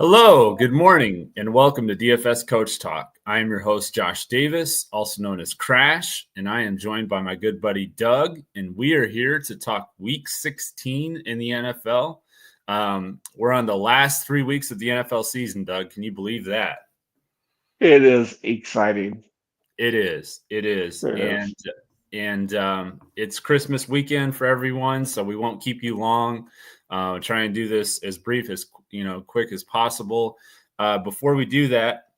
Hello, good morning, and welcome to DFS Coach Talk. I am your host, Josh Davis, also known as Crash, and I am joined by my good buddy, Doug, and we are here to talk Week 16 in the NFL. We're on the last 3 weeks of the NFL season, Doug. Can you believe that? It is exciting. It is. It is. And it's Christmas weekend for everyone, so we won't keep you long. Try and do this as brief as quick as possible. Before we do that,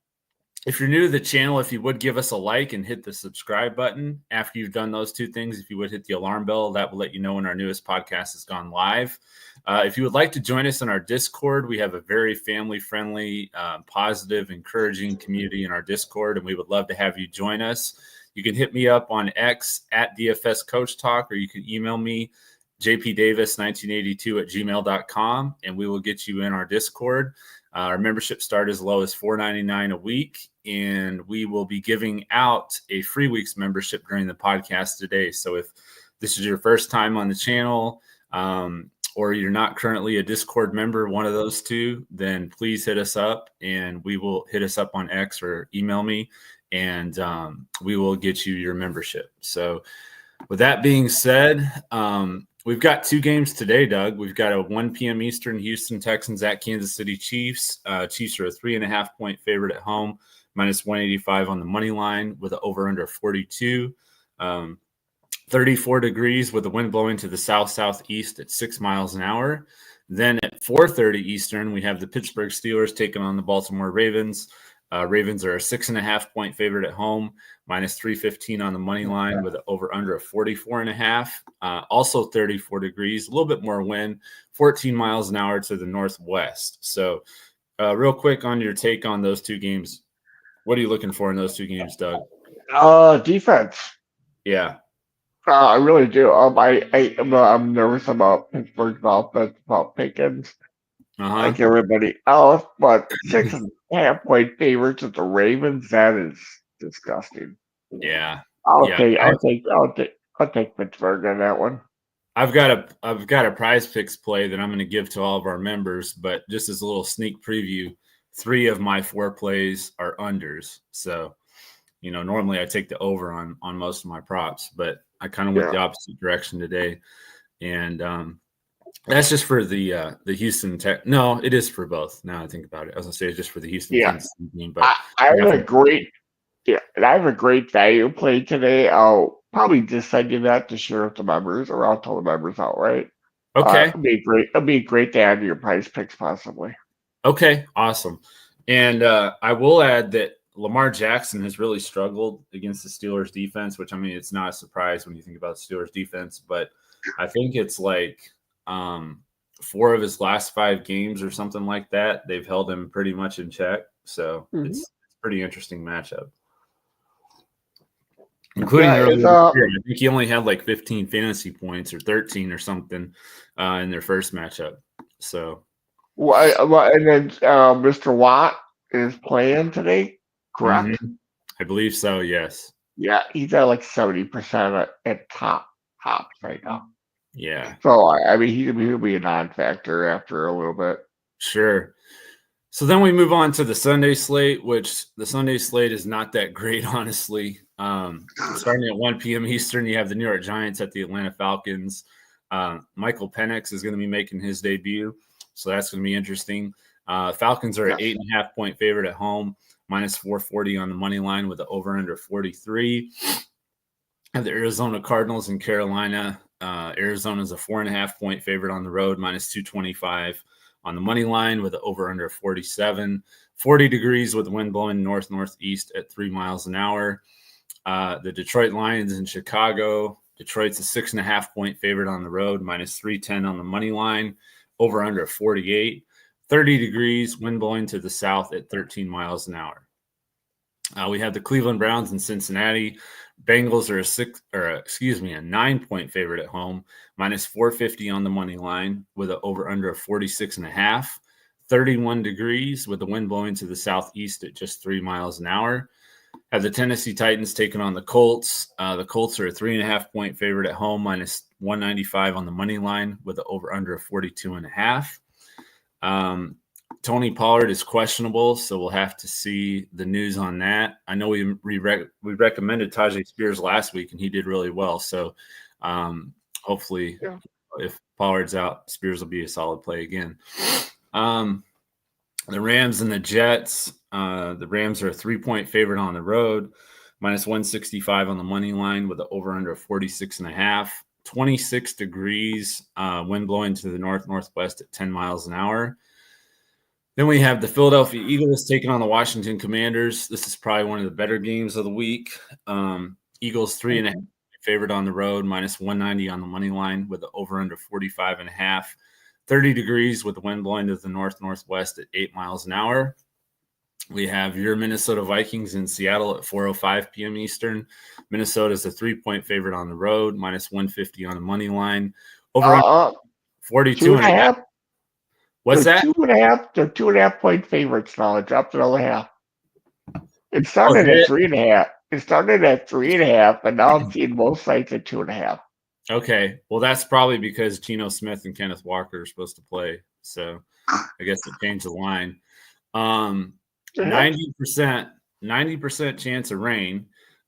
if you're new to the channel, if you would give us a like and hit the subscribe button. After you've done those two things, if you would hit the alarm bell, that will let you know when our newest podcast has gone live. If you would like to join us in our Discord, we have a very family-friendly, positive, encouraging community in our Discord, and we would love to have you join us. You can hit me up on X at DFS Coach Talk, or you can email me, jpdavis1982@gmail.com, and we will get you in our Discord. Our membership start as low as $4.99 a week, and we will be giving out a free week's membership during the podcast today. So if this is your first time on the channel, or you're not currently a Discord member, one of those two, then please hit us up, and we will hit us up on X or email me, and we will get you your membership. So with that being said, we've got two games today, Doug. We've got a 1 p.m. Eastern, Houston Texans at Kansas City Chiefs. Chiefs are a 3.5-point favorite at home, minus 185 on the money line with an over-under 42. 34 degrees with the wind blowing to the south-southeast at 6 miles an hour. Then at 4:30 Eastern, we have the Pittsburgh Steelers taking on the Baltimore Ravens. Ravens are a 6.5-point favorite at home, minus 315 on the money line with an over-under of 44.5. Also 34 degrees, a little bit more wind, 14 miles an hour to the northwest. So real quick on your take on those two games. What are you looking for in those two games, Doug? Defense. Yeah. I really do. I'm nervous about Pittsburgh's offense, about Pickens, like everybody else. But 6.5-point favorites at the Ravens, that is disgusting. Yeah. I'll take Pittsburgh on that one. I've got a Prizepicks play that I'm going to give to all of our members, but just as a little sneak preview, 3 of my 4 plays are unders. So, normally I take the over on most of my props, but I kind of went the opposite direction today. And that's just for the Houston Tech. No, it is for both. Now I think about it. I was going to say it's just for the Houston Kansas team. But I have a great value play today. I'll probably just send you that to share with the members, or I'll tell the members outright. Okay. It'd be great to add to your Prizepicks possibly. Okay, awesome. And I will add that Lamar Jackson has really struggled against the Steelers defense, which, I mean, it's not a surprise when you think about the Steelers defense, but I think it's like 4 of his last 5 games or something like that, they've held him pretty much in check. So it's a pretty interesting matchup. Including earlier this year. I think he only had like 15 fantasy points or 13 or something in their first matchup. So, and then Mr. Watt is playing today, correct? Mm-hmm. I believe so. Yes. Yeah, he's at like 70% at tops right now. Yeah. So I mean, he'll be a non-factor after a little bit. Sure. So then we move on to the Sunday slate, which the Sunday slate is not that great, honestly. Starting at 1 p.m. Eastern, you have the New York Giants at the Atlanta Falcons. Michael Penix is going to be making his debut, so that's going to be interesting. Falcons are an 8.5-point favorite at home, minus 440 on the money line with the over-under 43. Have the Arizona Cardinals in Carolina. Arizona is a 4.5-point favorite on the road, minus 225 on the money line with an over-under 47. 40 degrees with the wind blowing north-northeast at 3 miles an hour. The Detroit Lions in Chicago. Detroit's a 6.5-point favorite on the road, minus 310 on the money line, over-under 48. 30 degrees, wind blowing to the south at 13 miles an hour. We have the Cleveland Browns in Cincinnati. Bengals are a 9-point favorite at home, minus 450 on the money line with an over-under of 46.5. 31 degrees with the wind blowing to the southeast at just 3 miles an hour. Have the Tennessee Titans taking on the Colts. The Colts are a 3.5-point favorite at home, minus 195 on the money line with an over-under of 42.5. Tony Pollard is questionable, so we'll have to see the news on that. I know we recommended Tajay Spears last week, and he did really well. So hopefully, if Pollard's out, Spears will be a solid play again. The Rams and the Jets. The Rams are a 3-point favorite on the road, minus 165 on the money line with an over-under of 46.5. 26 degrees, wind blowing to the northwest at 10 miles an hour. Then we have the Philadelphia Eagles taking on the Washington Commanders. This is probably one of the better games of the week. Eagles 3.5 favorite on the road, minus 190 on the money line with the over-under 45.5. 30 degrees with the wind blowing to the northwest at 8 miles an hour. We have your Minnesota Vikings in Seattle at 4:05 p.m. Eastern. Minnesota is a 3-point favorite on the road, minus 150 on the money line. Over 42.5. What's that? 2.5. They're 2.5-point favorites now. It dropped another half. It started at 3.5. It started at 3.5, and now I'm seeing both sides at 2.5. Okay. Well, that's probably because Geno Smith and Kenneth Walker are supposed to play. So I guess it changed the line. 90% chance of rain.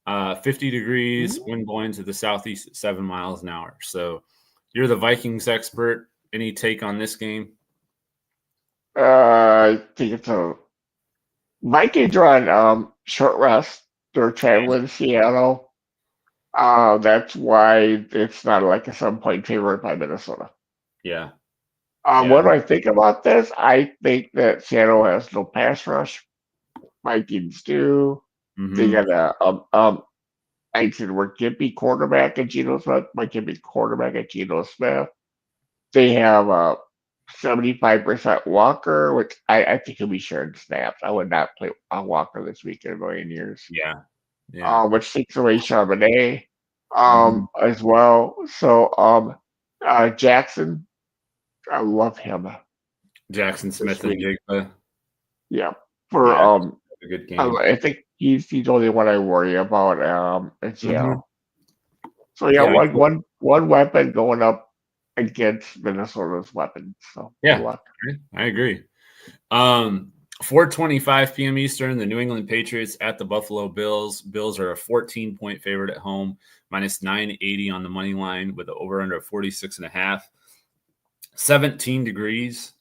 50 degrees, wind blowing to the southeast at 7 miles an hour. So you're the Vikings expert. Any take on this game? I think it's a Vikings are on short rest. They're traveling to Seattle. That's why it's not like a 7-point favorite by Minnesota. Yeah. What do I think about this? I think that Seattle has no pass rush. Vikings do. They got a I said we're Gimpy quarterback at Geno Smith. Mike Gimpy quarterback at Geno Smith. They have a 75% Walker, which I think he'll be sharing snaps. I would not play a Walker this week in a million years. Yeah. Which takes away Charbonnet as well. So Jackson, I love him. Jackson Smith and Jigba. Yeah. For a good game. I think he's the only one I worry about in Seattle. So one weapon going up against Minnesota's weapons. So good luck. I agree. 4:25 p.m. Eastern, the New England Patriots at the Buffalo Bills. Bills are a 14-point favorite at home, minus 980 on the money line with an over-under of 46.5. 17 degrees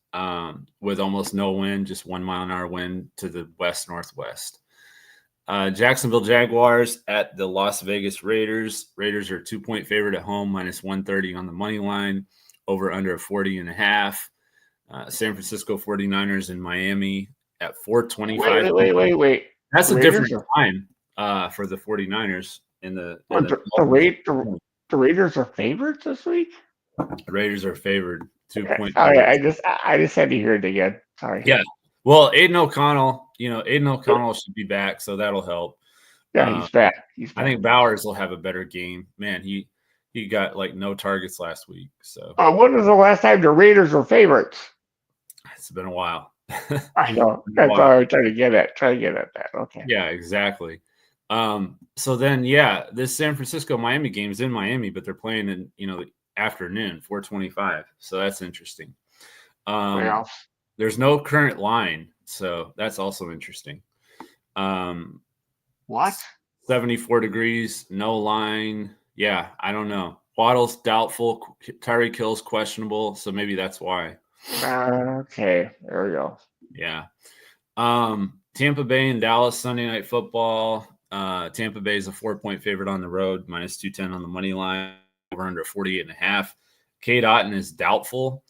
with almost no wind, just 1 mile an hour wind to the west-northwest. Jacksonville Jaguars at the Las Vegas Raiders. Raiders are a 2-point favorite at home, minus 130 on the money line, over under 40.5. San Francisco 49ers in Miami at 4:25. Wait. That's a different time for the 49ers in the Raiders are favorites this week? The Raiders are favored 2-point. Sorry, I just had to hear it again. Sorry. Yeah. Well, Aiden O'Connell should be back, so that'll help. Yeah, he's back. I think Bowers will have a better game. Man, he got like no targets last week. So when was the last time the Raiders were favorites? It's been a while. I know. That's what I was trying to get at. That. Okay. Yeah, exactly. So then, this San Francisco Miami game is in Miami, but they're playing in the afternoon, 4:25. So that's interesting. There's no current line, so that's also interesting. What? 74 degrees, no line. Yeah, I don't know. Waddle's doubtful. Tyreek Hill's questionable, so maybe that's why. Okay, there we go. Yeah. Tampa Bay and Dallas Sunday Night Football. Tampa Bay is a 4-point favorite on the road, minus 210 on the money line, over under 48.5. Cade Otton is doubtful,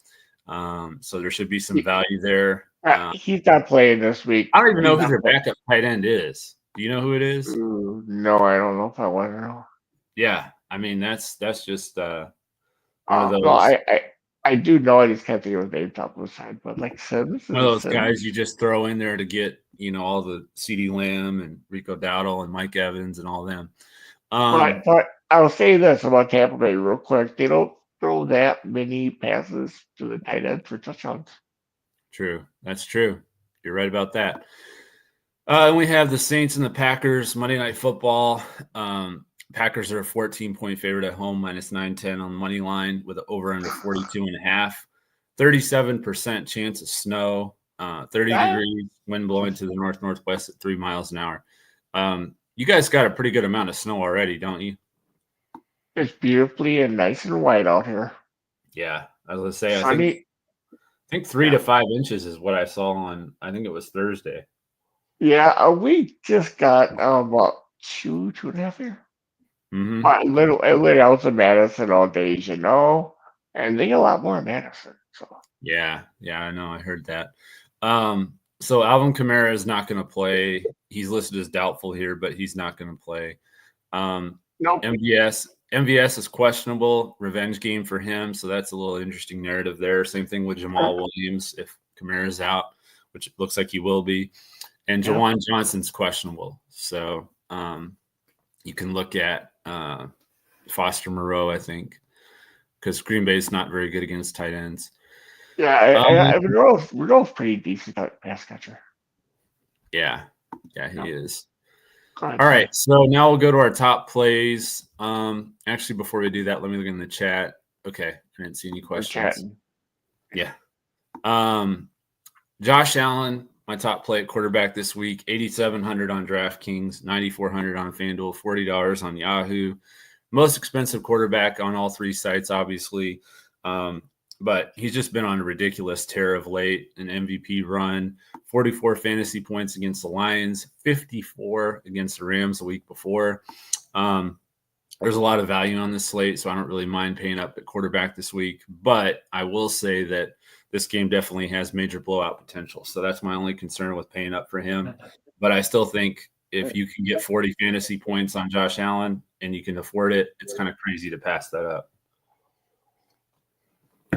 so there should be some value there. He's not playing this week. I don't even know who their backup tight end is. Do you know who it is? No, I don't know if I want to know. Yeah, I mean that's just one of those. No, I do know it. He's can't think of his name top of his head, but like I said, this is one of those guys you just throw in there to get all the CeeDee Lamb and Rico Dowdle and Mike Evans and all them. But I'll say this about Tampa Bay real quick: they don't throw that many passes to the tight end for touchdowns. True, that's true. You're right about that. And we have the Saints and the Packers Monday Night Football. Packers are a 14-point favorite at home, minus 910 on the money line with an over under 42.5. 37% chance of snow. 30 degrees, wind blowing to the north-northwest at 3 miles an hour. You guys got a pretty good amount of snow already, don't you? It's beautifully and nice and white out here. Yeah, I was gonna say, Sunny. I think 3 to 5 inches is what I saw on. I think it was Thursday. Yeah, we just got about two and a half here. Mm-hmm. I lit out in Madison all days, and they get a lot more in Madison. So Yeah, I know. I heard that. So Alvin Kamara is not going to play. He's listed as doubtful here, but he's not going to play. nope. MVS is questionable. Revenge game for him, so that's a little interesting narrative there. Same thing with Jamal Williams if Kamara's out, which it looks like he will be, and Jawan Johnson's questionable. So you can look at Foster Moreau, I think, because Green Bay's not very good against tight ends. Yeah, Monroe's pretty decent pass catcher. Yeah, he is. All right, so now we'll go to our top plays. Actually, before we do that, let me look in the chat. Okay, I didn't see any questions. Yeah. Josh Allen, my top play at quarterback this week, 8,700 on DraftKings, 9,400 on Fanduel, $40 on Yahoo. Most expensive quarterback on all three sites, obviously. But he's just been on a ridiculous tear of late, an MVP run, 44 fantasy points against the Lions, 54 against the Rams the week before. There's a lot of value on this slate, so I don't really mind paying up at quarterback this week. But I will say that this game definitely has major blowout potential. So that's my only concern with paying up for him. But I still think if you can get 40 fantasy points on Josh Allen and you can afford it, it's kind of crazy to pass that up.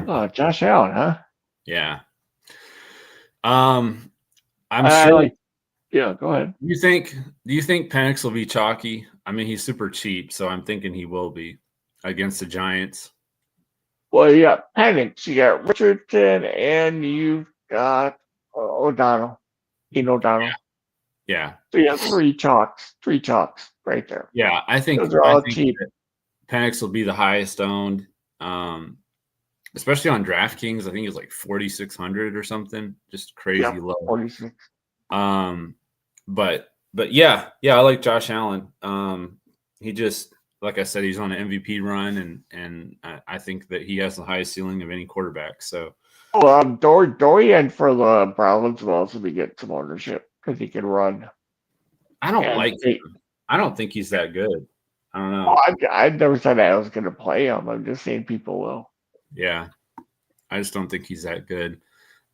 Oh, Josh Allen, huh? Yeah. I'm sure. Yeah, go ahead. Do you think Penix will be chalky? I mean, he's super cheap, so I'm thinking he will be against the Giants. Well, you got Penix, you got Richardson, and you've got O'Donnell. O'Donnell. Yeah. So you have three chalks right there. Yeah, I think those are all cheap. Penix will be the highest owned, especially on DraftKings. I think it's like 4,600 or something, just crazy low. 46. But yeah, I like Josh Allen. He just, like I said, he's on an MVP run, and I think that he has the highest ceiling of any quarterback. So, Dorian for the Browns will also be getting some ownership because he can run. I don't like him. I don't think he's that good. I don't know. I've never said I was going to play him. I'm just saying people will. Yeah, I just don't think he's that good.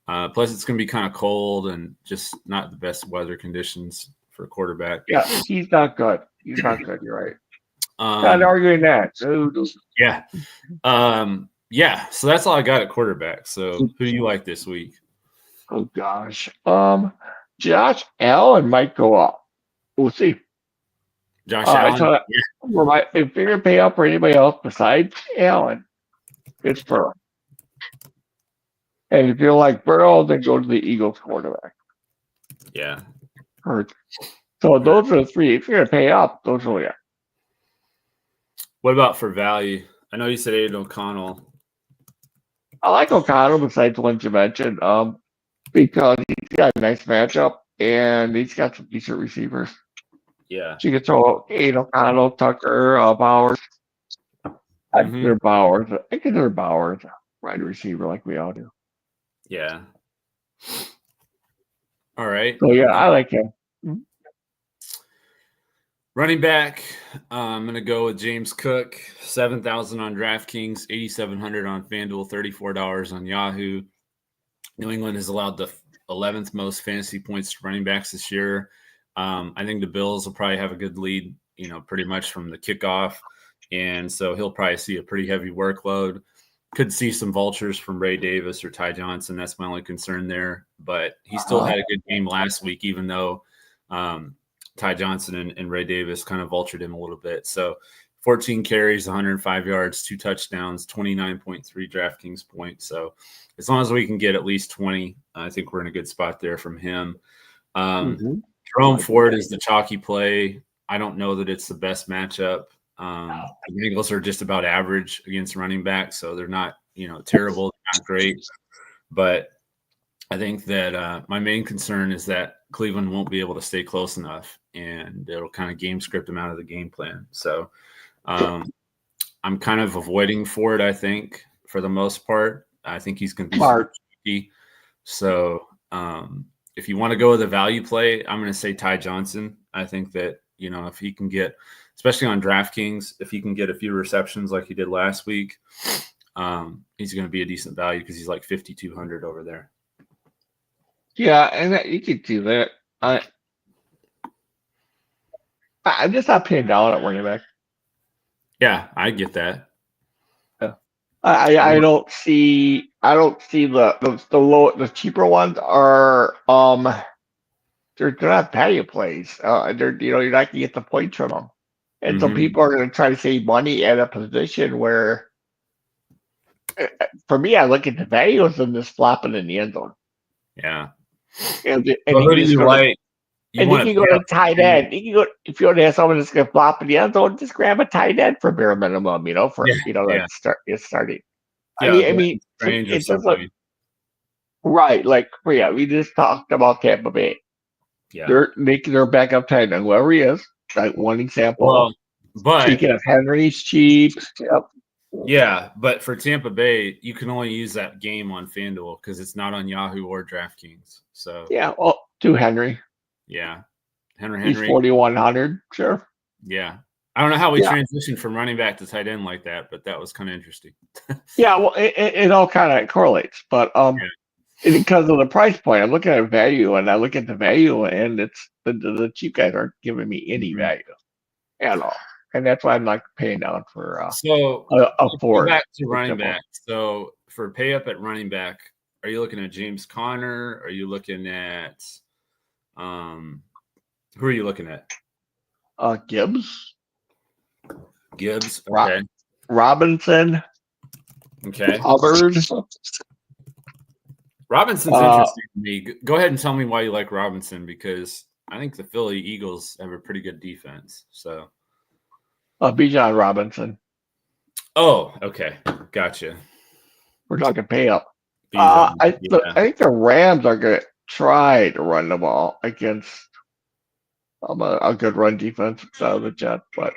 Plus, it's going to be kind of cold and just not the best weather conditions for a quarterback. Yeah, he's not good. You're right. Not arguing that. Yeah. Yeah. So that's all I got at quarterback. So who do you like this week? Oh gosh. Josh Allen might go up. We'll see. Josh Allen. If you're gonna pay up for anybody else besides Allen, it's Burrow. And if you like Burrow, then go to the Eagles quarterback. Yeah. So those are the three. If you're gonna pay up, those are the. What about for value? I know you said Aiden O'Connell. I like O'Connell besides the ones you mentioned, because he's got a nice matchup and he's got some decent receivers. Yeah. So you can throw Aiden O'Connell, Tucker, Bowers. I consider Bowers a wide receiver like we all do. Yeah. All right. So yeah, I like him. Running back, I'm going to go with James Cook, 7,000 on DraftKings, 8,700 on FanDuel, $34 on Yahoo. New England has allowed the 11th most fantasy points to running backs this year. I think the Bills will probably have a good lead, pretty much from the kickoff. And so he'll probably see a pretty heavy workload. Could see some vultures from Ray Davis or Ty Johnson. That's my only concern there. But he still had a good game last week, even though Ty Johnson and Ray Davis kind of vultured him a little bit. So 14 carries, 105 yards, 2 touchdowns, 29.3 DraftKings points. So as long as we can get at least 20, I think we're in a good spot there from him. Jerome Ford is the chalky play. I don't know that it's the best matchup. The Bengals are just about average against running backs, so they're not, terrible, not great. But I think that my main concern is that Cleveland won't be able to stay close enough, and it'll kind of game script them out of the game plan. So I'm kind of avoiding Ford, I think, for the most part. I think he's going to be super tricky. So if you want to go with a value play, I'm going to say Ty Johnson. I think that, if he can get, especially on DraftKings, if he can get a few receptions like he did last week, he's going to be a decent value because he's like 5,200 over there. Yeah, and you could do that. I'm just not paying down at running back. Yeah, I get that. Yeah. I don't see the cheaper ones are they're not value plays. You're not gonna get the points from them, and some people are gonna try to save money at a position where, for me, I look at the values and just flopping in the end zone. Yeah. And who do you like? And you can go to tight end. You can go if you want to have someone that's gonna flop in the end zone, just grab a tight end for bare minimum. Like starting. Yeah, I mean, it does look right. Like, yeah, we just talked about Tampa Bay. Yeah, they're making their backup tight end, whoever he is. Like one example. Well, but speaking of Henry's cheap. Yep. Yeah, but for Tampa Bay, you can only use that game on Fanduel because it's not on Yahoo or DraftKings. So yeah, well, to Henry. Yeah, Henry. He's 4,100. Sure. Yeah, I don't know how we transitioned from running back to tight end like that, but that was kind of interesting. Yeah, well, it all kind of correlates, but because of the price point, I'm looking at value, and I look at the value, and it's the cheap guys aren't giving me any value at all, and that's why I'm not paying down for a Ford. Back to running back. So for pay up at running back, are you looking at James Conner? Are you looking at who are you looking at? Gibbs. Okay. Robinson. Okay. Hubbard. Robinson's interesting to me. Go ahead and tell me why you like Robinson, because I think the Philly Eagles have a pretty good defense. So, Bijan Robinson. Oh, okay, gotcha. We're talking pay up. I think the Rams are going to try to run the ball against a good run defense out of the Jets, but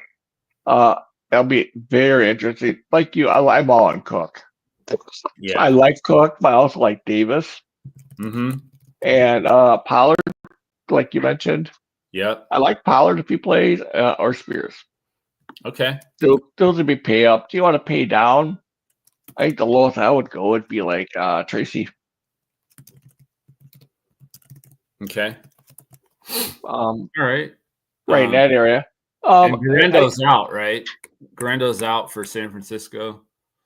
that'll be very interesting. Like you, I'm all on Cook. Yeah, I like Cook, but I also like Davis. And Pollard, like you mentioned. Yep. I like Pollard if he plays, or Spears. Okay. Those would be pay up. Do you want to pay down? I think the lowest I would go would be like Tracy. Okay. All right. Right in that area. And Guarendo's out, right? Guarendo's out for San Francisco.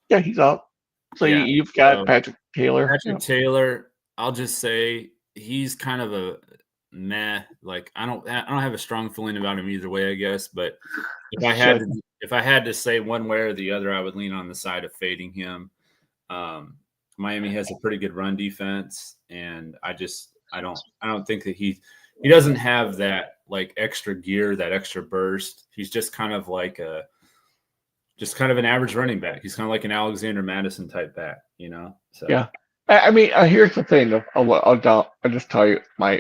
Yeah, he's out. So you've got Patrick Taylor. Taylor, I'll just say he's kind of a meh. Like I don't have a strong feeling about him either way, I guess. But if I had to say one way or the other, I would lean on the side of fading him. Miami has a pretty good run defense, and I don't think that he doesn't have that like extra gear, that extra burst. He's just kind of like an average running back. He's kind of like an Alexander Madison type back, So yeah, I mean, here's the thing. I'll just tell you my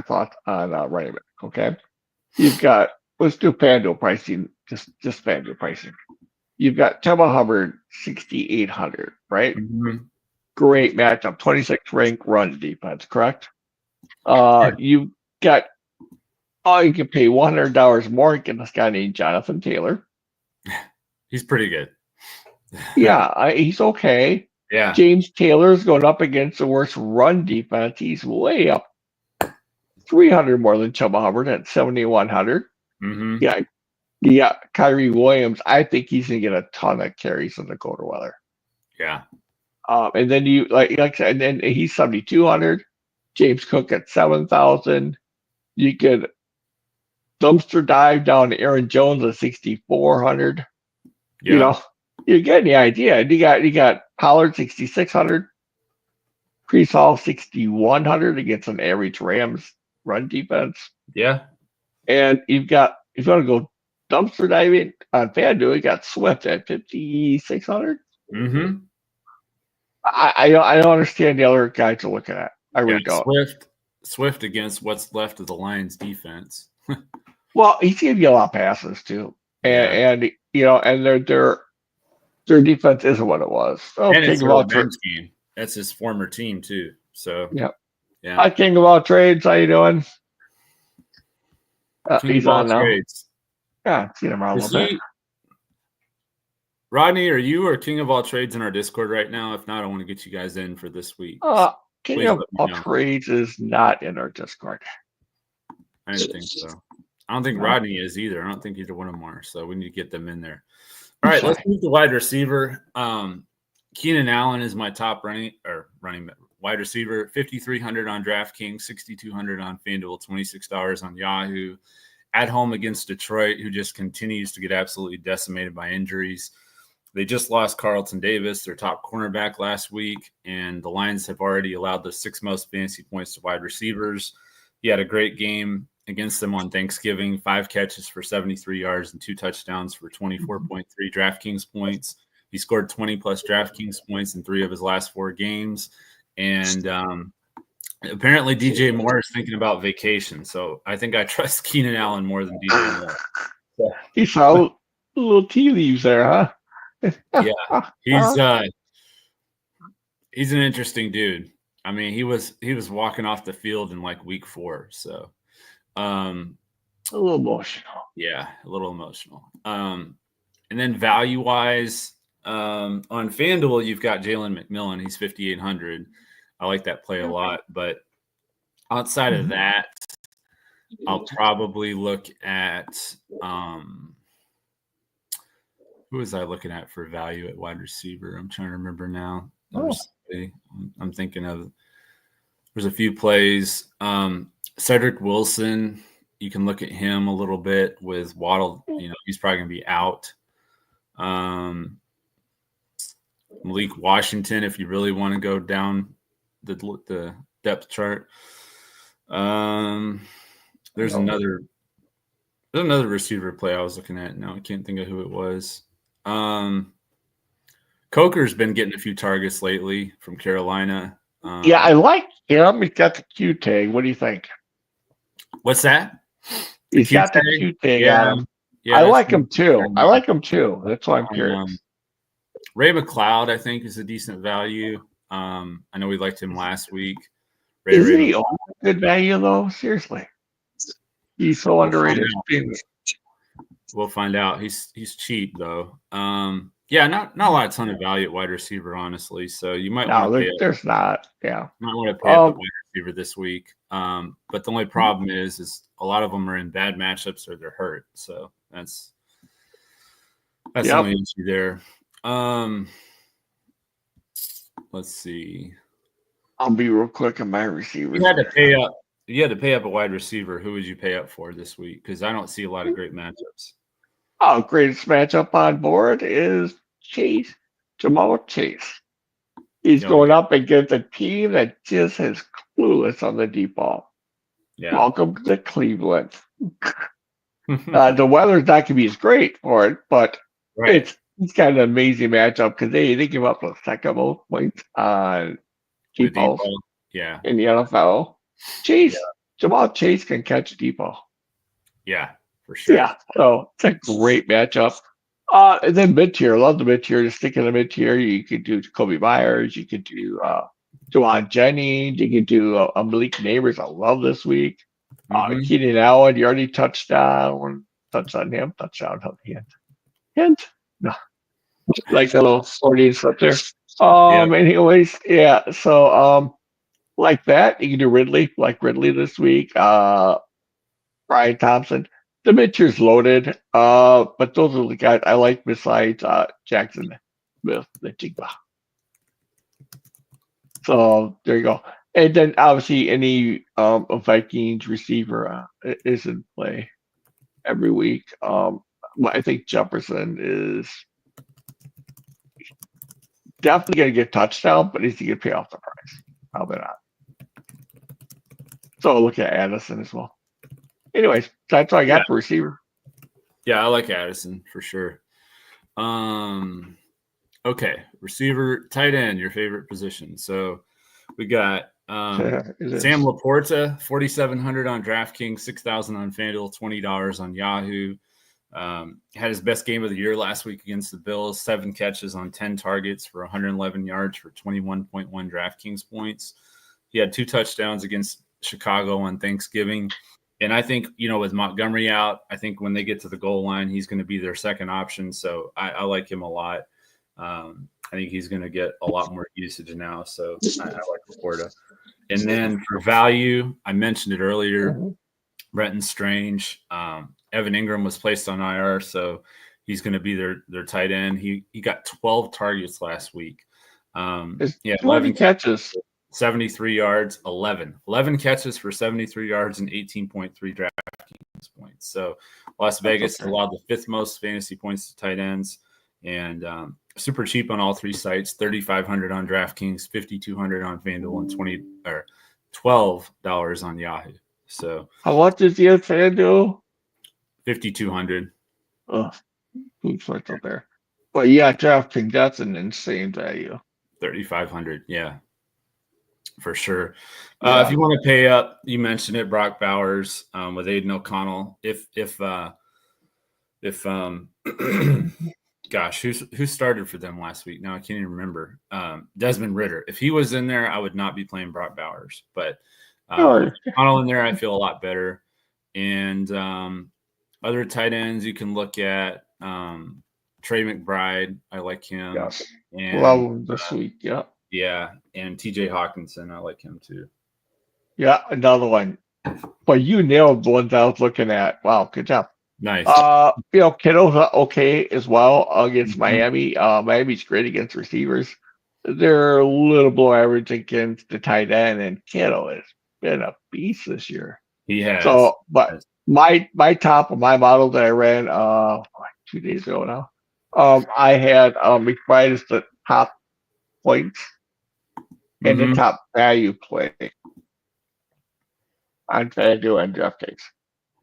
thoughts on running back. Okay, you've got, let's do FanDuel pricing. Just FanDuel pricing. You've got Chuba Hubbard 6,800, right? Great matchup. 26th ranked run defense, correct? You've got, you can pay $100 more and get this guy named Jonathan Taylor. He's pretty good. Yeah, he's okay. Yeah. James Taylor's going up against the worst run defense. He's way up 300 more than Chuba Hubbard at 7,100. Yeah. Kyrie Williams, I think he's going to get a ton of carries in the colder weather. Yeah. And then you like I said, and then he's 7,200. James Cook at 7,000. You could dumpster dive down to Aaron Jones at 6,400. Yeah. You get the idea. You got Pollard 6,600. Breece Hall 6,100 against an average Rams run defense. Yeah. And you've got, if you want to go dumpster diving on FanDuel, you got Swift at 5,600. I don't understand the other guys are looking at. I really don't. Swift against what's left of the Lions defense. Well, he's giving you a lot of passes too, Yeah. and and their defense isn't what it was. Oh, And it's king a of all revenge game. That's his former team too. So Yep. yeah. Hi, king of all trades. How you doing? King He's of all on now. trades. Yeah, seen him around a little bit. Rodney, are you or king of all trades in our Discord right now? If not, I want to get you guys in for this week. King of all trades is not in our Discord. I didn't think so. I don't think Rodney is either. I don't think either one of them are. So we need to get them in there. All right, let's move to wide receiver. Keenan Allen is my top running wide receiver. 5,300 on DraftKings, 6,200 on Fanduel, $26 on Yahoo. At home against Detroit, who just continues to get absolutely decimated by injuries. They just lost Carlton Davis, their top cornerback, last week, and the Lions have already allowed the 6th most fantasy points to wide receivers. He had a great game against them on Thanksgiving, 5 catches for 73 yards and 2 touchdowns for 24.3 DraftKings points. He scored 20-plus DraftKings points in 3 of his last 4 games. And apparently DJ Moore is thinking about vacation. So I think I trust Keenan Allen more than DJ Moore. So, he saw little tea leaves there, huh? Yeah. He's an interesting dude. I mean, he was walking off the field in like week 4. So a little emotional. Yeah, a little emotional. And then value-wise, on FanDuel, you've got Jalen McMillan. He's 5,800. I like that play a lot. But outside of that, I'll probably look at who was I looking at for value at wide receiver? I'm trying to remember now. I'm thinking of there's a few plays. Cedric Wilson, you can look at him a little bit with Waddle. He's probably going to be out. Malik Washington, if you really want to go down the depth chart. There's another receiver play I was looking at. Now I can't think of who it was. Coker's been getting a few targets lately from Carolina. Yeah, I like him. He's got the Q tag. What do you think? What's that? He's got the Q tag on him. Yeah, I like him too. That's why I'm curious. Ray McLeod, I think, is a decent value. I know we liked him last week. Isn't he all good value though? Seriously, he's so underrated. We'll find out. He's cheap though. Yeah, not a lot of ton of value at wide receiver, honestly. So you might want to pay. There's not. Yeah, you might want to pay up the wide receiver this week. But the only problem is a lot of them are in bad matchups or they're hurt. So that's the only issue there. Let's see. I'll be real quick on my receivers. You had to pay up. You had to pay up a wide receiver. Who would you pay up for this week? Because I don't see a lot of great matchups. Oh, greatest matchup on board is Jamal Chase. He's going up against a team that just is clueless on the deep ball. Yeah. Welcome to Cleveland. The weather's not going to be as great for it, but it's got an amazing matchup because they give up the second most points on deep balls in the NFL. Jamal Chase can catch a deep ball. Yeah, for sure. Yeah, so it's a great matchup. And then mid-tier, love the mid-tier. Just stick in the mid-tier. You could do Kobe Myers. You could do Juwan Jennings. You could do Malik Neighbors. I love this week. Keenan Allen, you already touched on him. Touchdown. Hint. No. Like the little 40 up there. Anyways, yeah. So like that, you can do Ridley, this week. Brian Thompson. The mid-tier's loaded, but those are the guys I like besides Jackson with the Jigba. So there you go. And then obviously any Vikings receiver is in play every week. I think Jefferson is definitely going to get touchdown, but is he going to pay off the price? Probably not. So look at Addison as well. Anyways, that's what I got for receiver. Yeah, I like Addison for sure. Okay, receiver, tight end, your favorite position. So we got Sam Laporta, 4,700 on DraftKings, 6,000 on Fanduel, $20 on Yahoo. Had his best game of the year last week against the Bills, 7 catches on 10 targets for 111 yards for 21.1 DraftKings points. He had 2 touchdowns against Chicago on Thanksgiving. And I think, with Montgomery out, I think when they get to the goal line, he's going to be their second option. So I like him a lot. I think he's going to get a lot more usage now. So I like Laporta. And then for value, I mentioned it earlier, Brenton Strange. Evan Ingram was placed on IR, so he's going to be their tight end. He got 12 targets last week. 11 catches. 73 yards, 11 catches for 73 yards and 18.3 DraftKings points. So Las Vegas allowed the 5th most fantasy points to tight ends, and super cheap on all 3 sites. 3,500 on DraftKings, 5,200 on FanDuel, and $12 on Yahoo. So how much is the FanDuel? 5,200. Oh, who's right up there? But yeah, DraftKings, that's an insane value. 3,500, yeah. For sure. If you want to pay up, you mentioned it, Brock Bowers with Aiden O'Connell. Gosh, who started for them last week? Now I can't even remember. Desmond Ridder. If he was in there, I would not be playing Brock Bowers. But O'Connell in there, I feel a lot better. And other tight ends you can look at. Trey McBride, I like him. Yes. And love him this week. Yeah. Yeah, and TJ Hawkinson, I like him too. Yeah, another one. But you nailed the ones I was looking at. Wow, good job. Nice. Kittle's okay as well against Miami. Miami's great against receivers. They're a little below average against the tight end, and Kittle has been a beast this year. He has. So, but my top of my model that I ran 2 days ago now, I had McBride as the top points and the top value play on FanDuel and DraftKings.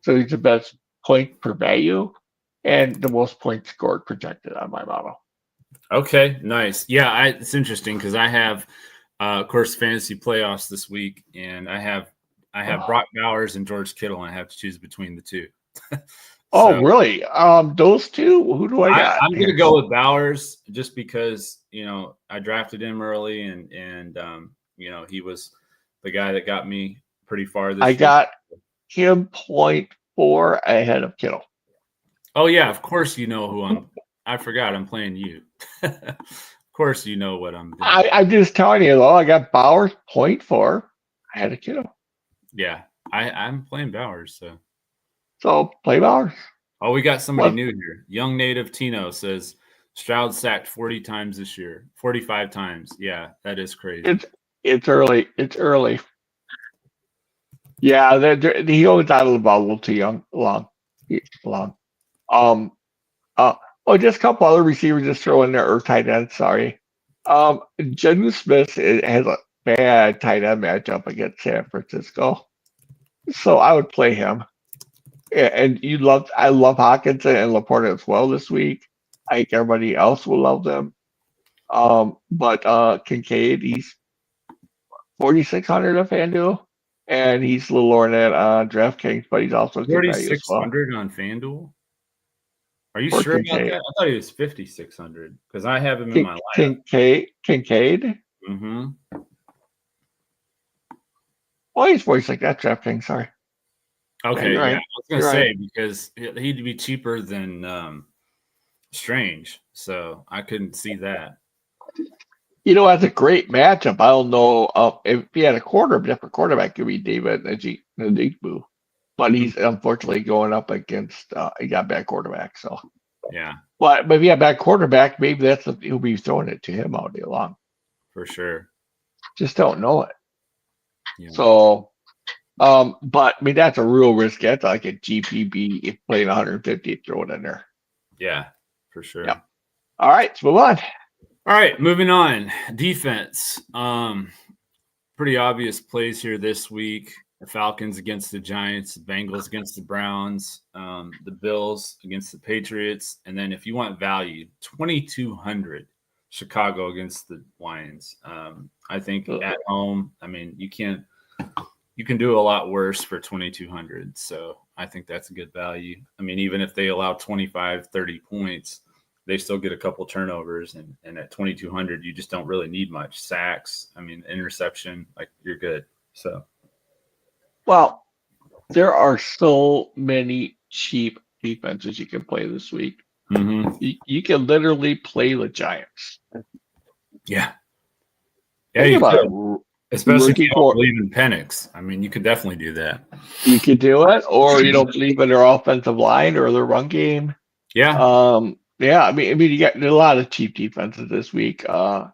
So he's the best point per value and the most points scored projected on my model. Okay, nice. Yeah, it's interesting because I have, of course, fantasy playoffs this week, and I have Brock Bowers and George Kittle, and I have to choose between the two. Oh, really? Those two? Who do I got? I'm going to go with Bowers just because, I drafted him early and he was the guy that got me pretty far this year. I got him 0.4 ahead of Kittle. Oh, yeah. Of course, I forgot I'm playing you. Of course, you know what I'm doing. I'm just telling you, though, I got Bowers 0.4 ahead of Kittle. Yeah, I'm playing Bowers, So play Bowers. Oh, we got somebody new here. Young Native Tino says Stroud sacked 40 times this year, 45 times. Yeah, that is crazy. It's early. It's early. Yeah, he only got a little too long. Just a couple other receivers just throw in there, or tight ends. Sorry. Jenu Smith has a bad tight end matchup against San Francisco, so I would play him. And I love Hawkinson and Laporta as well this week. I think everybody else will love them. But Kincaid, he's 4,600 on FanDuel, and he's a little lower than that on DraftKings, but he's also good value as well. 4,600 on FanDuel? Are you sure about that? I thought he was 5,600 because I have him in my lineup. Kincaid? Mm-hmm. Oh, he's 46. That's DraftKings, sorry. Okay, yeah, I was going to say because he'd be cheaper than Strange, so I couldn't see that. That's a great matchup. I don't know if he had a different quarterback, it would be David Njoku, but he's unfortunately going up against he got a bad quarterback. So yeah, but if he had a bad quarterback, maybe he'll be throwing it to him all day long. For sure. Just don't know it. Yeah. So. But I mean that's a real risk. That's like a GPB if playing 150, throw it in there. Yeah, for sure. Yep. All right, let's move on. All right, moving on. Defense. Pretty obvious plays here this week. The Falcons against the Giants, the Bengals against the Browns, the Bills against the Patriots, and then if you want value, 2,200 Chicago against the Lions. I think at home, I mean, you can do a lot worse for 2,200. So I think that's a good value. I mean, even if they allow 25, 30 points, they still get a couple turnovers. And at 2,200, you just don't really need much. Sacks, I mean, interception, like you're good. So, well, there are so many cheap defenses you can play this week. Mm-hmm. You can literally play the Giants. Yeah. Yeah, you about could. Especially if you don't believe in Penix. I mean, you could definitely do that. You could do it, or you don't believe in their offensive line or their run game. Yeah. Yeah. I mean, you got a lot of cheap defenses this week. The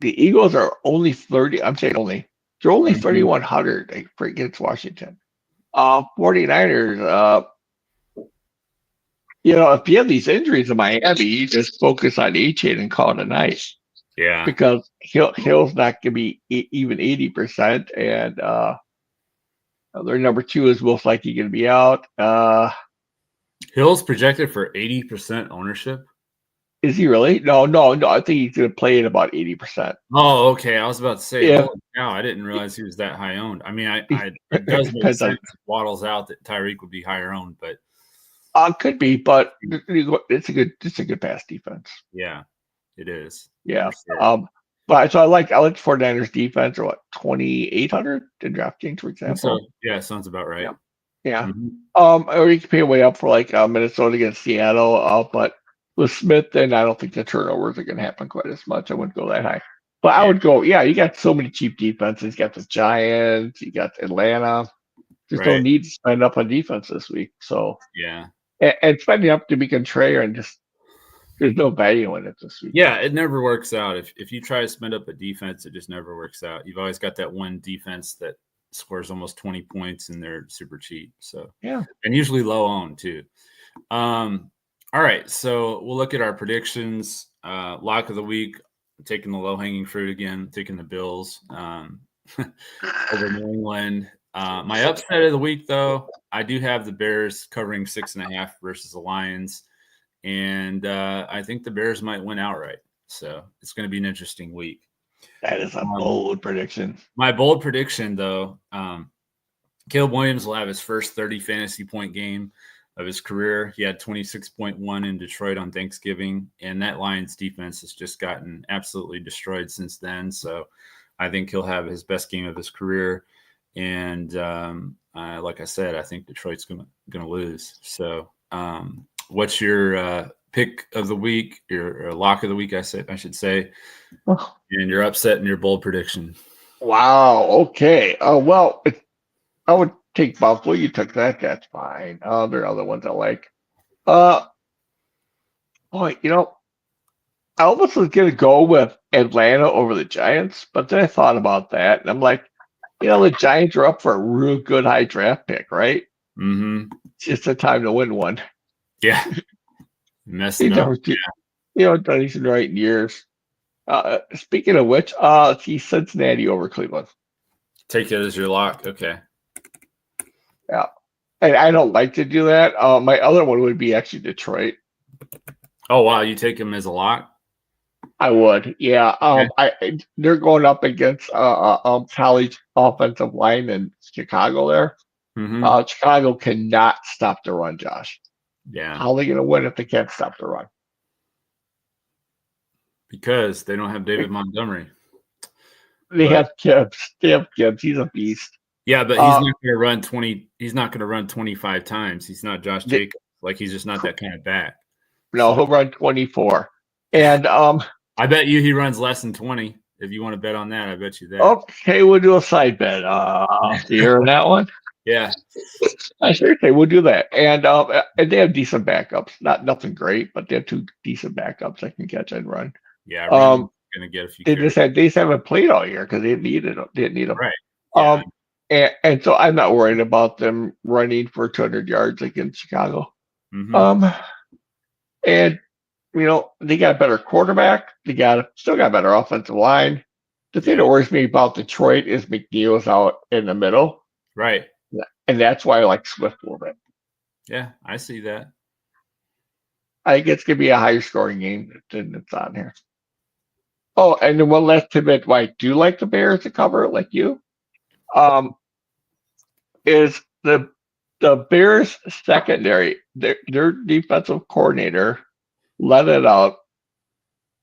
Eagles are only 30. I'm saying only. They're only 3,100 against Washington. 49ers. If you have these injuries in Miami, you just focus on A-Chain and call it a night. Yeah. Because Hill's not going to be even 80%, and their number 2 is most likely going to be out. Hill's projected for 80% ownership. Is he really? No. I think he's going to play at about 80%. Oh, okay. I was about to say, Yeah. Holy cow, I didn't realize he was that high owned. I mean, it does make sense. If Waddle's out, that Tyreek would be higher owned, but could be, but it's a good pass defense. Yeah, it is. Yeah. Sure. But so I like the 49ers defense, or what, 2,800 in DraftKings, for example. So yeah, sounds about right. Yeah. Or you can pay way up for like Minnesota against Seattle. But with Smith, then I don't think the turnovers are going to happen quite as much. I wouldn't go that high. But I would go, you got so many cheap defenses. You got the Giants, you got Atlanta. There's no need to spend up on defense this week. So yeah. And spending up to be contrarian, and just there's no value in it this week. Yeah, it never works out. If you try to spend up a defense, it just never works out. You've always got that one defense that scores almost 20 points and they're super cheap. So yeah, and usually low owned too. All right, so we'll look at our predictions. Lock of the week, taking the low hanging fruit again, taking the Bills over New England. My upset of the week, though, I do have the Bears covering 6.5 versus the Lions. And I think the Bears might win outright. So it's going to be an interesting week. That is a bold prediction. My bold prediction, though, Caleb Williams will have his first 30 fantasy point game of his career. He had 26.1 in Detroit on Thanksgiving. And that Lions defense has just gotten absolutely destroyed since then. So I think he'll have his best game of his career. And like I said, I think Detroit's going to lose. So what's your pick of the week, your lock of the week, I should say, and your upset and your bold prediction? Wow. Okay. Well, I would take Buffalo. You took that. That's fine. There are other ones I like. Boy, I almost was going to go with Atlanta over the Giants, but then I thought about that, and I'm like, the Giants are up for a real good high draft pick, right? Mm-hmm. It's just a time to win one. Yeah. Mess it up. Done these in the right years. Speaking of which, see Cincinnati over Cleveland. Take it as your lock. Okay. Yeah. And I don't like to do that. My other one would be actually Detroit. Oh, wow. You take them as a lock? I would. Yeah. They're going up against college offensive line in Chicago there. Mm-hmm. Chicago cannot stop the run, Josh. Yeah. How are they going to win if they can't stop the run? Because they don't have David Montgomery. They have Gibbs. He's a beast. Yeah, but he's not going to run 20. He's not going to run 25 times. He's not Josh Jacobs. He's just not that kind of back. No, he'll run 24. And I bet you he runs less than 20. If you want to bet on that, I bet you that. Okay, we'll do a side bet. You hear that one? Yeah. I sure say we'll do that. And they have decent backups. Nothing great, but they have 2 decent backups that can catch and run. Yeah, going to get a few. They just haven't played all year because they didn't need them. Right. Yeah. And so I'm not worried about them running for 200 yards against Chicago. Mm-hmm. And they got a better quarterback. They still got a better offensive line. The thing that worries me about Detroit is McNeil's out in the middle. Right. And that's why I like Swift a little bit. Yeah, I see that. I think it's going to be a higher scoring game than it's on here. Oh, and then one last tidbit why I do like the Bears to cover like you. Is the Bears secondary, their defensive coordinator let it out,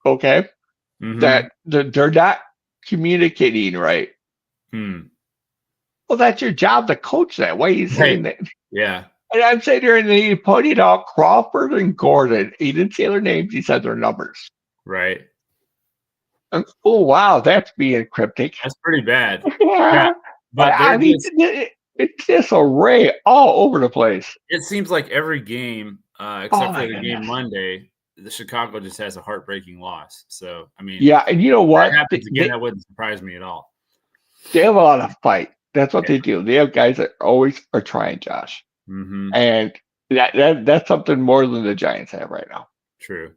okay, Mm-hmm. that they're not communicating right. Well, that's your job to coach that. Why are you saying Right. that? Yeah. And I'm sitting there and he pointed out Crawford and Gordon. He didn't say their names, he said their numbers. Right. And, oh, wow, that's being cryptic. That's pretty bad. Yeah. But they're I mean, just it's disarray all over the place. it seems like every game, Oh, except for my the game goodness. Monday, the Chicago just has a heartbreaking loss. So I mean, Yeah, and you know if what? that happens again, that wouldn't surprise me at all. They have a lot of fight. That's what Yeah. they do. They have guys that always are trying, Josh. Mm-hmm. And that's something more than the Giants have right now. True.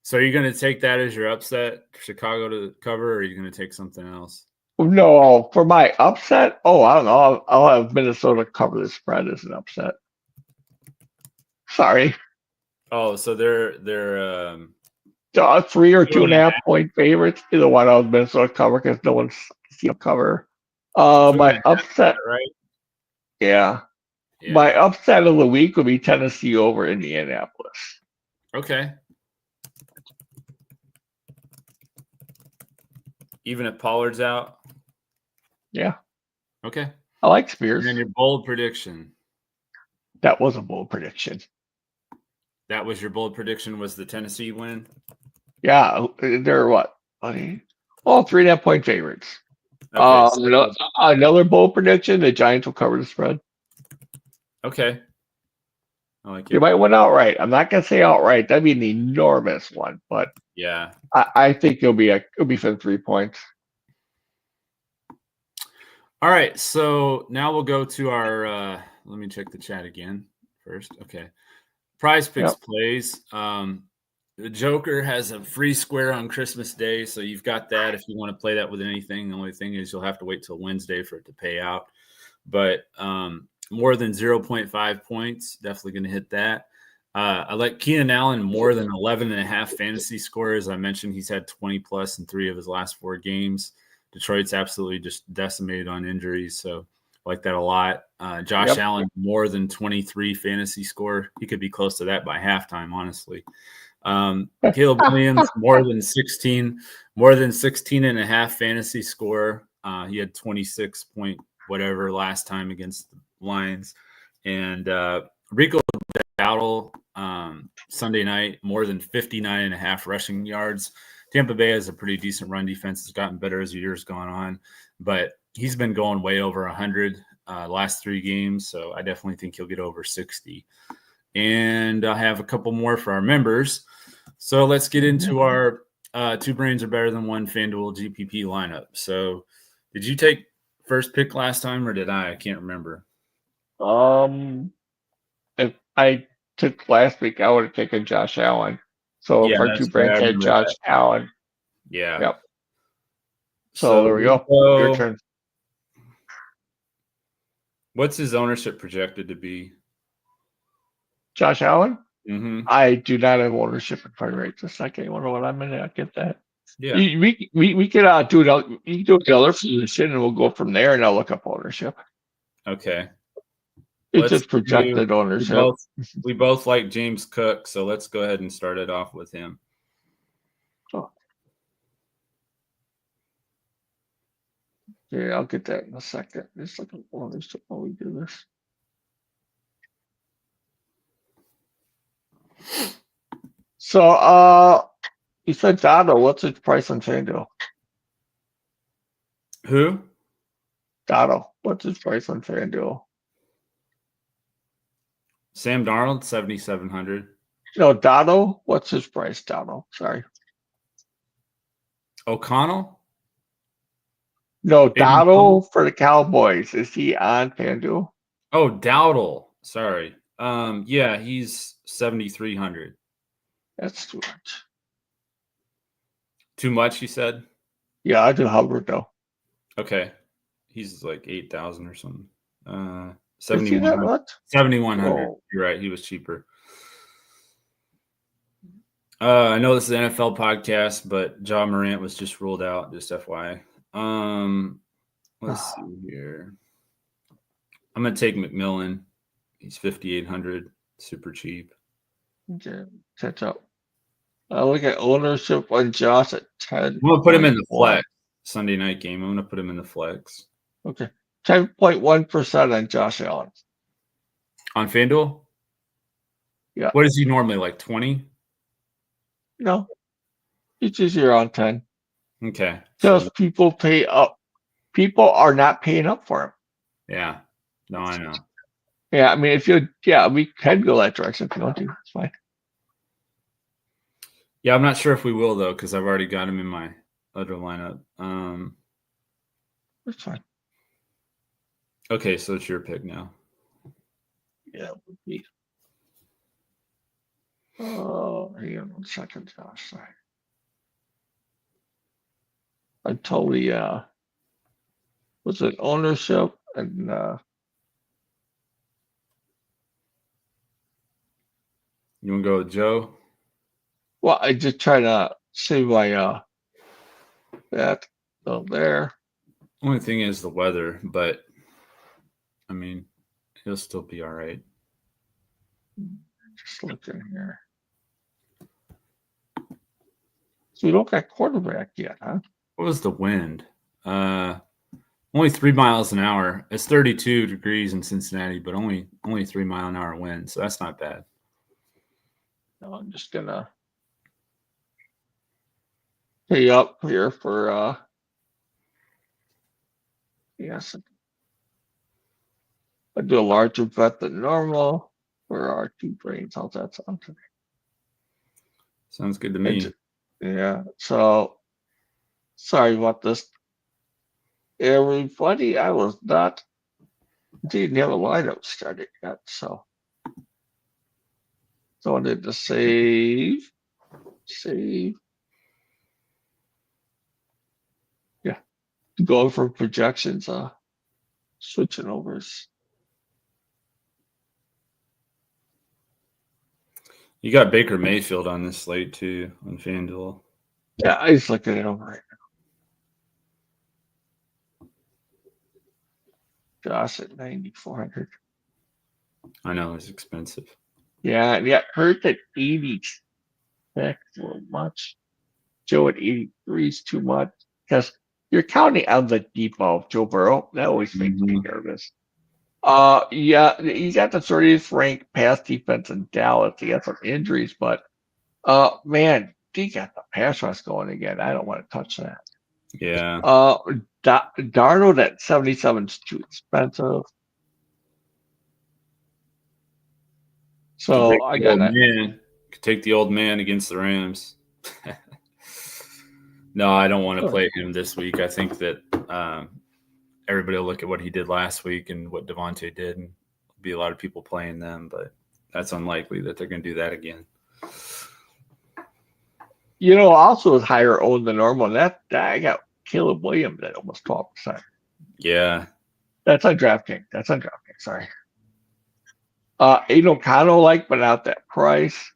So are you going to take that as your upset, Chicago to cover, or are you going to take something else? No, for my upset, I don't know. I'll have Minnesota cover the spread as an upset. Sorry. Oh, so they're 3 or 2.5 2.5, point favorites. Either one of Minnesota cover because no one's see them cover. 2.5, My upset, right? yeah. My Yeah. upset of the week would be Tennessee over Indianapolis. Okay. Even if Pollard's out. Yeah. Okay. I like Spears. And then your bold prediction. That was a bold prediction. That was your bold prediction was the Tennessee win? Yeah, they're what, buddy? 3.5 point favorites. Okay. So, Another bold prediction: the Giants will cover the spread. okay. I like They it. might win outright. I'm not gonna say outright. That'd be an enormous one, but Yeah. I think it'll be for 3 points. All right. So now we'll go to our let me check the chat again first. Okay. Prizepicks plays. The Joker has a free square on Christmas Day, so you've got that if you want to play that with anything. The only thing is you'll have to wait till Wednesday for it to pay out. But more than 0.5 points, definitely going to hit that. I like Keenan Allen more than 11.5 fantasy score. As I mentioned, he's had 20 plus in 3 of his last 4 games. Detroit's absolutely just decimated on injuries, so I like that a lot. Josh Allen more than 23 fantasy score. He could be close to that by halftime, honestly. Caleb Williams more than 16 and a half fantasy score. He had 26 point whatever last time against the Lions. And Rico Dowdle Sunday night, more than 59 and a half rushing yards. Tampa Bay has a pretty decent run defense. It's gotten better as the year's gone on, but he's been going way over 100 last 3 games, so I definitely think he'll get over 60. And I have a couple more for our members. So let's get into our 2 brains are better than 1 Fanduel GPP lineup. So did you take first pick last time or did I? I can't remember. If I took last week, I would have taken Josh Allen. So if our 2 brains had Josh Allen. Yeah. Yep. So there we go. Your turn. What's his ownership projected to be? Josh Allen? Mm-hmm. I do not have ownership in front right this second. You wonder what I'm in? I get that. Yeah. We could do another position and we'll go from there and I'll look up ownership. Okay. It's just projected ownership. We both like James Cook, so let's go ahead and start it off with him. Oh. Yeah, I'll get that in a second. Just look at ownership while we do this. So you said Dotto, what's its price on Fanduel? Who? Dotto, what's its price on Fanduel? Sam Darnold, 7,700. No, Dotto, what's his price? Dotto, sorry. O'Connell? No, Dotto for the Cowboys. Is he on FanDuel? Oh, Dowdle. Sorry. Yeah, he's 7,300. That's too much. Too much, you said? Yeah, I do Hubbard though. Okay. He's like 8,000 or something. 7,100. 7,100. Oh. You're right. He was cheaper. I know this is an NFL podcast, but Ja Morant was just ruled out, just FYI. Let's see here. I'm going to take McMillan. He's 5,800, super cheap. Okay, catch up. I look at ownership on Josh at 10. I'm going to put him in the flex. Sunday night game. I'm going to put him in the flex. Okay. 10.1% on Josh Allen. On FanDuel? Yeah. What is he normally, like 20? No. He's usually around 10. Okay. Because people pay up. People are not paying up for him. Yeah. No, I know. Yeah, I mean, we can go that direction if you want to. It's fine. Yeah, I'm not sure if we will, though, because I've already got him in my other lineup. That's fine. Okay, so it's your pick now. Yeah, it would be. Oh, hang on 1 second, Josh. Sorry. I totally was it ownership and You want to go with Joe? well, I just try to save my that there. Only thing is the weather, but I mean, he'll still be all right. Just looking here. So we don't got quarterback yet, huh? What was the wind? Only 3 miles an hour. It's 32 degrees in Cincinnati, but only 3 mile an hour wind, so that's not bad. No, I'm just gonna pay up here for yes. I do a larger bet than normal for our 2 brains. How's that sound today? Sounds good to me. Yeah. So sorry about this, everybody. I was not didn't have a lineup started yet, so I wanted to save. Yeah, go for projections. Switching overs. You got Baker Mayfield on this slate too on FanDuel. Yeah, I just looked at it over right now. Josh at 9,400. I know it's expensive. Yeah, Hurt at 80. That's a little much. Joe at 83 is too much because you're counting on the depot of Joe Burrow. That always makes me nervous. Yeah, you got the 30th ranked pass defense in Dallas. He got some injuries, but man, he got the pass rush going again. I don't want to touch that. Yeah. Darnold at 77 is too expensive. So I got that. Could take the old man against the Rams. No, I don't want to play him this week. I think that everybody will look at what he did last week and what Devontae did, and there'll be a lot of people playing them, but that's unlikely that they're going to do that again. Also is higher owned than normal. And that I got Caleb Williams at almost 12%. Yeah. That's on DraftKings. Sorry. Aiden O'Connell but not that price.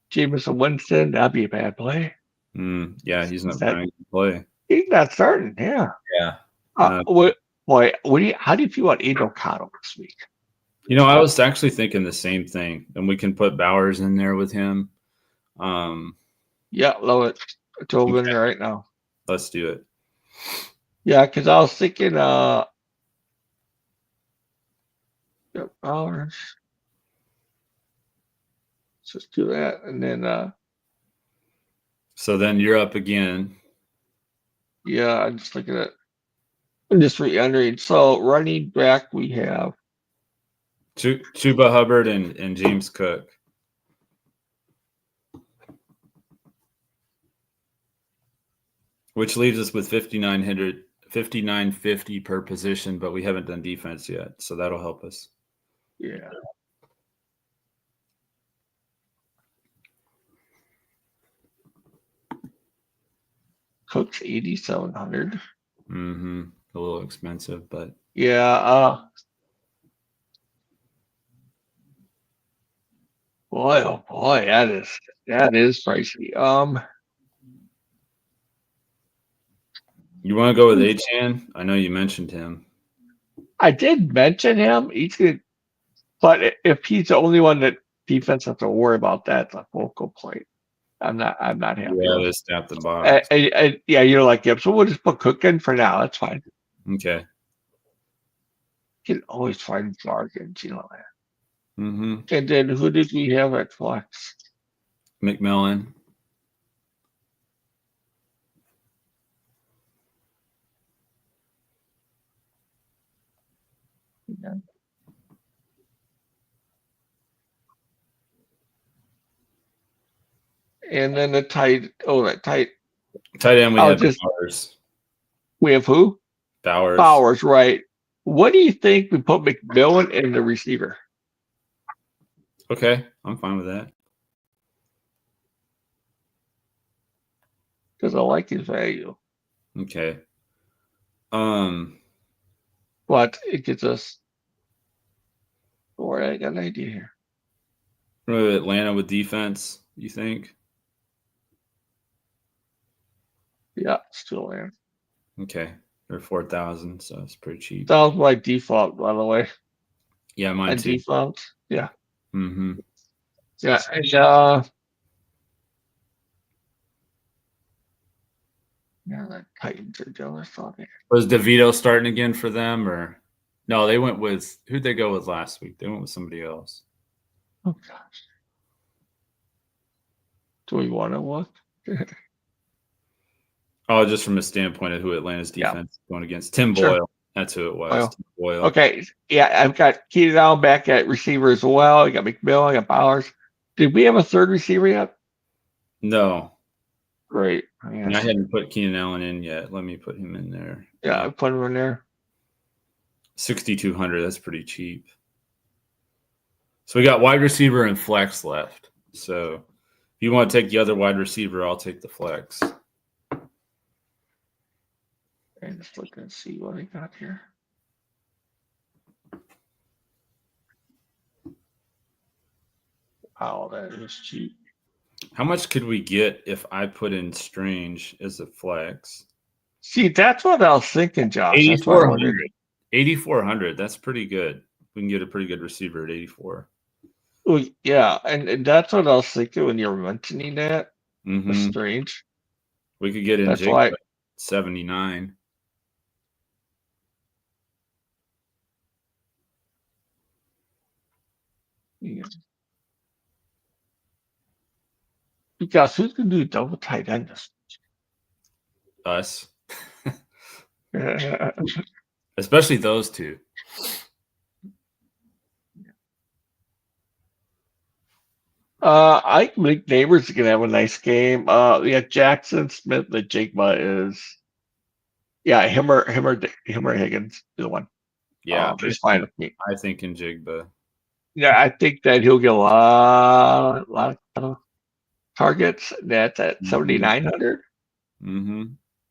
Jameson Winston, that'd be a bad play. Yeah, he's not trying to play. He's not starting. Yeah. Yeah. How do you feel about Aiden O'Connell this week? I was actually thinking the same thing, and we can put Bowers in there with him. Yeah, love it. I told him in there right now. Let's do it. Yeah, because I was thinking Bowers. Let's just do that, and then so then you're up again. Yeah, I'm just looking at. I'm just re-entering. So running back, we have Chuba Hubbard and James Cook. Which leaves us with 5,950 per position, but we haven't done defense yet, so that'll help us. Yeah. Cook's 8,700. A little expensive, but yeah. Boy, oh boy, that is pricey. You want to go with Achan? I know you mentioned him. I did mention him. He's good, but if he's the only one that defense has to worry about, that's a focal point. I'm not happy Yeah, with. this at the box. Yeah, you're like, yep. So we'll just put Cook in for now. That's fine. Okay. You can always find bargains, you know that. Mm-hmm. And then who did we have at flex? McMillan. Yeah. And then the tight. Oh, that tight. Tight end, we have Bowers. We have who? Bowers. Bowers, right. What do you think we put McMillan in the receiver? Okay, I'm fine with that. Because I like his value. Okay. But it gets us. Or I got an idea here. Atlanta with defense, you think? Yeah, still there. Okay. They're 4,000, so it's pretty cheap. That was my default, by the way. Yeah, mine too. Default. Yeah. Mm-hmm. Yeah, and yeah, the Titans are jealous on it. Was DeVito starting again for them, or no? They went with who'd they go with last week? They went with somebody else. Oh gosh. Do we want to look? Oh, just from a standpoint of who Atlanta's defense is going against. Tim Sure. Boyle. That's who it was. Tim Boyle. Okay. Yeah, I've got Keenan Allen back at receiver as well. I got McMillan, I got Bowers. Did we have a third receiver yet? No. Great. And I hadn't put Keenan Allen in yet. Let me put him in there. Yeah, I put him in there. 6,200. That's pretty cheap. So we got wide receiver and flex left. So if you want to take the other wide receiver, I'll take the flex. And just look and see what I got here. Oh, that is cheap. How much could we get if I put in Strange as a flex? See, that's what I was thinking, Josh. 8,400. 8,400. That's pretty good. We can get a pretty good receiver at 84. Well, yeah, and that's what I was thinking when you were mentioning that. Mm-hmm. Strange. We could get in Jake 79. Yeah. Because who's going to do double tight end? Us. Especially those two. I think Neighbors are going to have a nice game. Yeah, Jackson Smith, the Jigma is. Yeah, him or Higgins, the one. Yeah, it's fine with me. I think in Jigba. Yeah, I think that he'll get a lot of targets. That's at 7,900. Mm-hmm.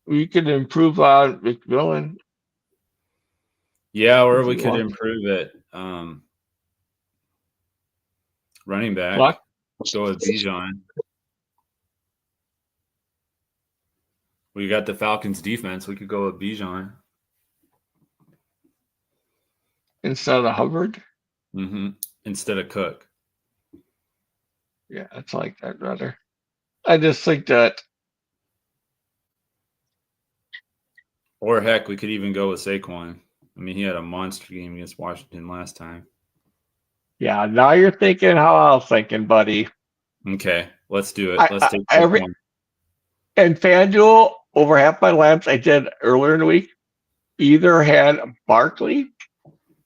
We could improve on McMillan. Yeah, or we could improve it. Running back. Block. Go with Bijan. We got the Falcons defense. We could go with Bijan. Instead of Hubbard? Mm-hmm. Instead of Cook. Yeah, it's like that rather. I just think that. Or heck, we could even go with Saquon. I mean, he had a monster game against Washington last time. Yeah, now you're thinking how I was thinking, buddy. Okay, let's do it. Let's take Saquon. And FanDuel, over half my lamps I did earlier in the week either had Barkley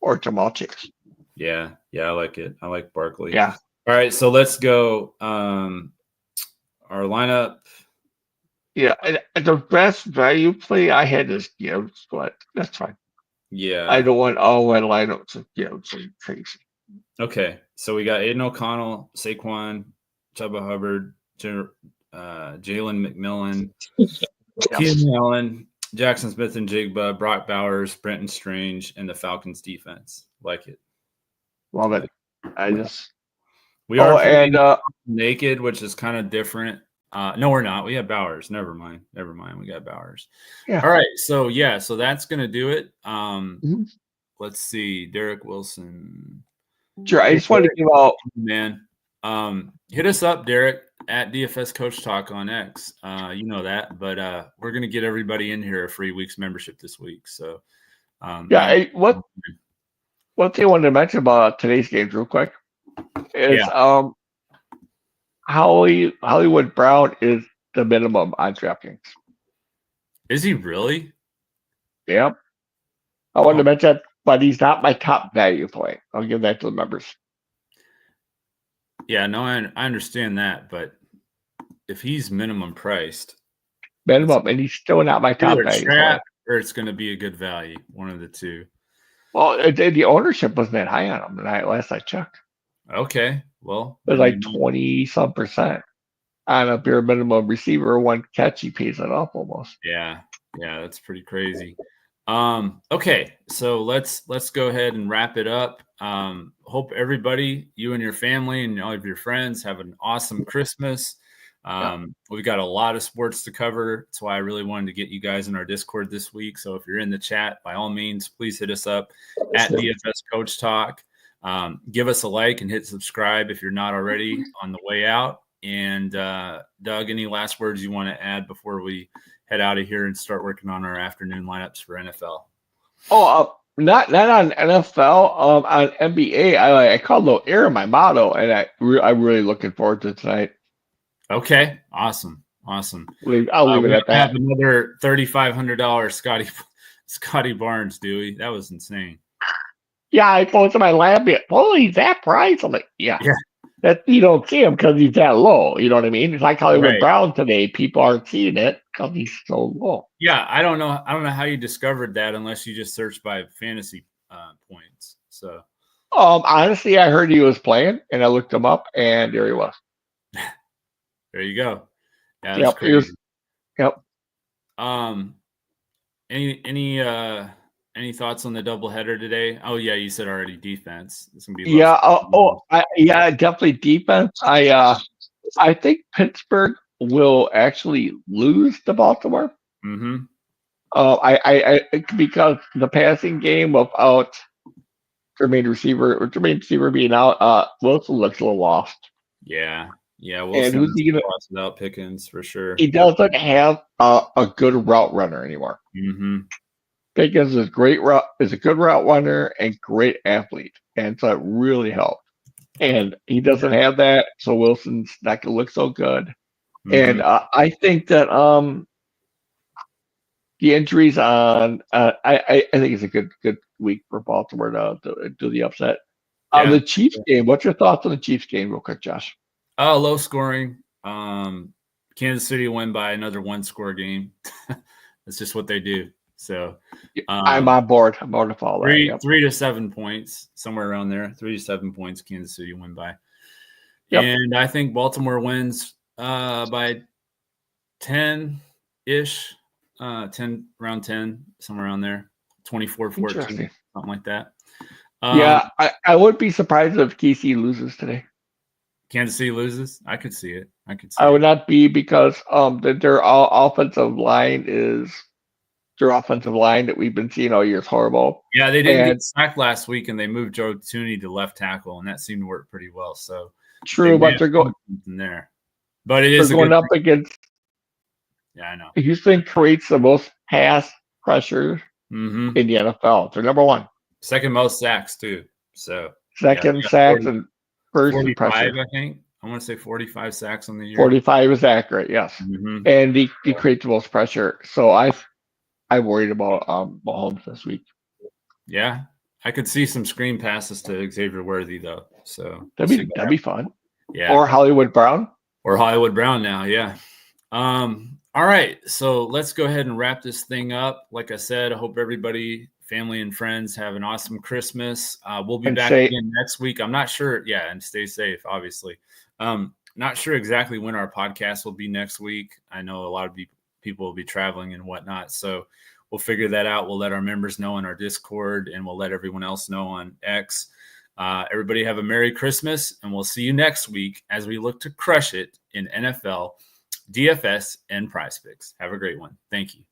or Jamal Chase. Yeah, I like it. I like Barkley. Yeah. All right, so let's go. Our lineup. Yeah, the best value play I had is Gibbs, but that's fine. Yeah. I don't want all my lineups of Gibbs and crazy. Okay, so we got Aiden O'Connell, Saquon, Chuba Hubbard, Jalen McMillan, Keenan Allen, Jackson Smith and Jigba, Brock Bowers, Brenton Strange, and the Falcons defense. Like it. Love it. We are naked, which is kind of different. No, we're not. We have Bowers. Never mind. We got Bowers. Yeah. All right. So that's gonna do it. Let's see. Derek Wilson. Sure. I just wanted to give out, man. Hit us up, Derek, at DFS Coach Talk on X. You know that, but we're gonna get everybody in here a free week's membership this week. So one thing I wanted to mention about today's games real quick is Hollywood Brown is the minimum on DraftKings. Is he really? Yep. I wanted to mention that, but he's not my top value play. I'll give that to the members. Yeah, no, I understand that, but if he's minimum priced, and he's still not my top value play, or it's going to be a good value, one of the two. Well, the ownership wasn't that high on him last I checked. Okay, well, it was like 20-some% on a bare minimum receiver. One catch, he pays it off almost. Yeah, that's pretty crazy. Okay, so let's go ahead and wrap it up. Hope everybody, you and your family and all of your friends, have an awesome Christmas. We've got a lot of sports to cover. That's why I really wanted to get you guys in our Discord this week. So if you're in the chat, by all means, please hit us up at DFS Coach Talk. Give us a like and hit subscribe if you're not already on the way out. And Doug, any last words you want to add before we head out of here and start working on our afternoon lineups for NFL? Not on NFL. On NBA, I called a little error in my motto, and I'm really looking forward to tonight. Okay, awesome. I'll leave it at that. Have another $3,500 Scotty Barnes, do we? That was insane. Yeah, I posted my lab. Holy, that price! I'm like, yeah. That you don't see him because he's that low. You know what I mean? It's like Hollywood Brown today. People aren't seeing it because he's so low. Yeah, I don't know how you discovered that unless you just searched by fantasy points. So, honestly, I heard he was playing, and I looked him up, and there he was. There you go. Yeah, that's crazy. Any thoughts on the doubleheader today? Oh yeah, you said already defense. It's gonna be definitely defense. I think Pittsburgh will actually lose to Baltimore. Mm-hmm. Because the passing game without Jermaine receiver being out, Wilson looks a little lost. Yeah. Wilson, and who's he gonna lost without Pickens for sure. He doesn't have a good route runner anymore. Mm-hmm. Pickens is a good route runner and great athlete, and so it really helped. And he doesn't have that, so Wilson's not gonna look so good. Mm-hmm. And I think that the injuries on I think it's a good week for Baltimore to do the upset. The Chiefs game. What's your thoughts on the Chiefs game, real quick, Josh? Low scoring. Kansas City win by another 1-score game. That's just what they do. So I'm on board. I'm on to follow 3 to 7 points, somewhere around there. 3 to 7 points, Kansas City win by. Yep. And I think Baltimore wins by 10-ish, around 10, somewhere around there. 24-14, something like that. I would be surprised if KC loses today. Kansas City loses? I could see it. I would not be, because their offensive line that we've been seeing all year is horrible. Yeah, they didn't get sacked last week, and they moved Joe Thuney to left tackle, and that seemed to work pretty well. So true, but they're going in there. But it is going up against. Yeah, I know. Houston creates the most pass pressure in the NFL. They're number one. Second most sacks too. So second sacks and first 45, pressure. I think. I want to say 45 sacks on the year. 45 is accurate, yes. And he creates the most pressure. So I'm worried about Mahomes this week. Yeah, I could see some screen passes to Xavier Worthy though. So that'd be fun. Yeah. Or Hollywood Brown. Now, yeah. All right, so let's go ahead and wrap this thing up. Like I said, I hope everybody, family and friends, have an awesome Christmas. We'll be back again next week. I'm not sure. Yeah, and stay safe, obviously. Not sure exactly when our podcast will be next week. I know a lot of people will be traveling and whatnot, so we'll figure that out. We'll let our members know in our Discord, and we'll let everyone else know on X. Everybody have a Merry Christmas, and we'll see you next week as we look to crush it in NFL, DFS, and Prizepicks. Have a great one. Thank you.